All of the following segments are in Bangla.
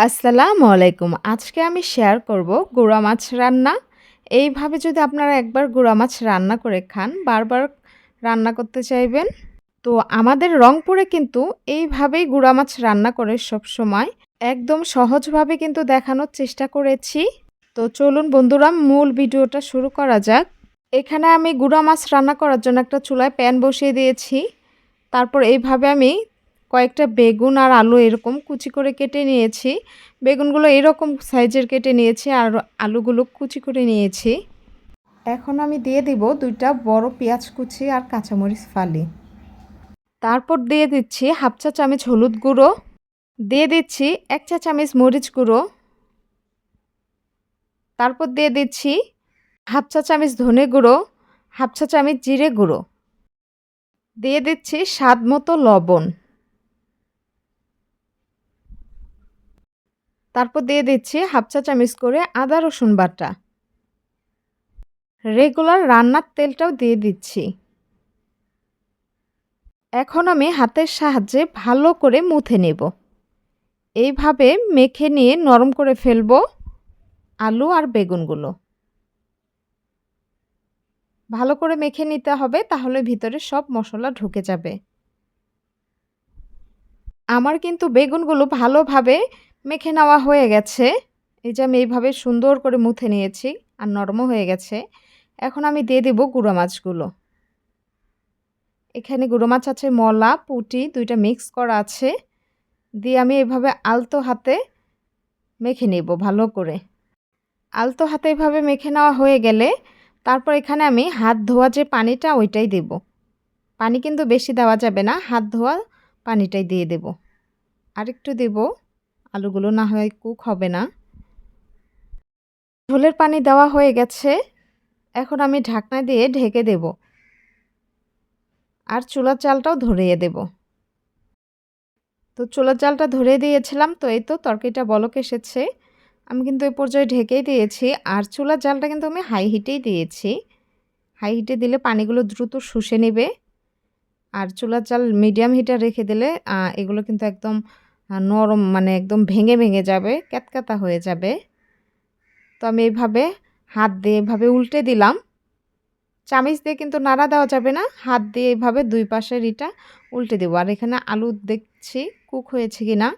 আসসালামু আলাইকুম। আজকে আমি শেয়ার করব গুঁড়া মাছ রান্না। এইভাবে যদি আপনারা একবার গুঁড়া মাছ রান্না করে খান, বারবার রান্না করতে চাইবেন। তো আমাদের রংপুরে কিন্তু এইভাবেই গুঁড়া মাছ রান্না করে সবসময় একদম সহজভাবে কিন্তু দেখানোর চেষ্টা করেছি। তো চলুন বন্ধুরা মূল ভিডিওটা শুরু করা যাক। এখানে আমি গুঁড়া মাছ রান্না করার জন্য একটা চুলায় প্যান বসিয়ে দিয়েছি। তারপর এইভাবে আমি কয়েকটা বেগুন আর আলু এরকম কুচি করে কেটে নিয়েছি। বেগুনগুলো এরকম সাইজের কেটে নিয়েছি আর আলুগুলো কুচি করে নিয়েছি। এখন আমি দিয়ে দিব 2টা বড় পেঁয়াজ কুচি আর কাঁচামরিচ ফালি। তারপর দিয়ে দিচ্ছি হাফ চা চামচ হলুদ গুঁড়ো, দিয়ে দিচ্ছি 1 চা চামচ মরিচ গুঁড়ো, তারপর দিয়ে দিচ্ছি হাফ চা চামচ ধনে গুঁড়ো, হাফ চা চামচ জিরে গুঁড়ো, দিয়ে দিচ্ছি স্বাদ মতো লবণ। তারপর দিয়ে দিচ্ছি হাফ চা চামচ করে আদা রসুন বাটা। রেগুলার রান্নার তেলটাও দিয়ে দিচ্ছি। এখন আমি হাতের সাহায্যে ভালো করে মুথে নেব। এইভাবে মেখে নিয়ে নরম করে ফেলবো আলু আর বেগুনগুলো। ভালো করে মেখে নিতে হবে, তাহলে ভিতরে সব মশলা ঢুকে যাবে। আমার কিন্তু বেগুনগুলো ভালোভাবে মেখে নেওয়া হয়ে গেছে। এই যে আমি এইভাবে সুন্দর করে মুথে নিয়েছি আর নরমও হয়ে গেছে। এখন আমি দিয়ে দেব গুঁড়ো মাছগুলো। এখানে গুঁড়ো মাছ আছে মলা, পুঁটি 2টা মিক্স করা আছে। দিয়ে আমি এভাবে আলতো হাতে মেখে নেব ভালো করে। আলতো হাতে এভাবে মেখে নেওয়া হয়ে গেলে তারপর এখানে আমি হাত ধোয়া যে পানিটা ওইটাই দেব। পানি কিন্তু বেশি দেওয়া যাবে না, হাত ধোয়া পানিটাই দিয়ে দেব। আরেকটু দেব, আলুগুলো না হয় কুক হবে না। ঝোলের পানি দেওয়া হয়ে গেছে। এখন আমি ঢাকনা দিয়ে ঢেকে দেব আর চুলার জালটাও ধরিয়ে দেব। তো চুলার জালটা ধরিয়ে দিয়েছিলাম, তো এই তো তরকারিটা বলক এসেছে। আমি কিন্তু এই পর্যায়ে ঢেকেই দিয়েছি আর চুলার জালটা কিন্তু আমি হাই হিটেই দিয়েছি। হাই হিটে দিলে পানিগুলো দ্রুত শুষে নেবে। আর চুলার জাল মিডিয়াম হিটে রেখে দিলে এগুলো কিন্তু একদম নরম, মানে একদম ভেঙে ভেঙে যাবে, ক্যাতক্যাতা হয়ে যাবে। তো আমি এইভাবে হাত দিয়ে এভাবে উল্টে দিলাম। চামিচ দিয়ে কিন্তু নাড়া দেওয়া যাবে না, হাত দিয়ে এইভাবে 2 পাশের ইটা উল্টে দেবো। আর এখানে আলু দেখছি কুক হয়েছে কি না।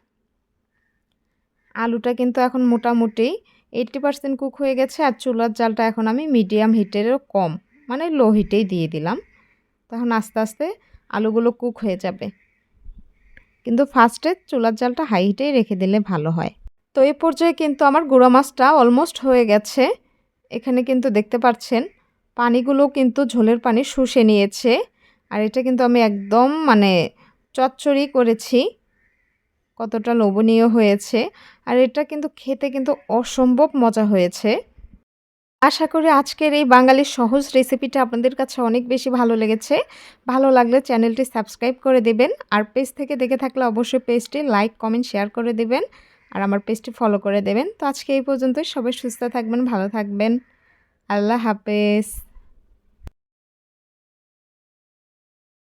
আলুটা কিন্তু এখন মোটামুটি 80% কুক হয়ে গেছে। আর চুলার জালটা এখন আমি মিডিয়াম হিটেরও কম, মানে লো হিটেই দিয়ে দিলাম। তখন আস্তে আস্তে আলুগুলো কুক হয়ে যাবে। কিন্তু ফার্স্টে চুলার জালটা হাই হিটেই রেখে দিলে ভালো হয়। তো এই পর্যায়ে কিন্তু আমার গুঁড়া মাছটা অলমোস্ট হয়ে গেছে। এখানে কিন্তু দেখতে পাচ্ছেন পানিগুলো কিন্তু ঝোলের পানি শুষে নিয়েছে। আর এটা কিন্তু আমি একদম মানে চচ্চড়ি করেছি। কতটা লোভনীয় হয়েছে। আর এটা কিন্তু খেতে কিন্তু অসম্ভব মজা হয়েছে। আশা করি আজকের এই বাঙালির সহজ রেসিপিটা আপনাদের কাছে অনেক বেশি ভালো লেগেছে। ভালো লাগলে চ্যানেলটি সাবস্ক্রাইব করে দেবেন। আর পেজ থেকে দেখে থাকলে অবশ্যই পেজটি লাইক, কমেন্ট, শেয়ার করে দেবেন। আর আমার পেজটি ফলো করে দেবেন। তো আজকে এই পর্যন্তই। সবাই সুস্থ থাকবেন, ভালো থাকবেন। আল্লাহ হাফেজ।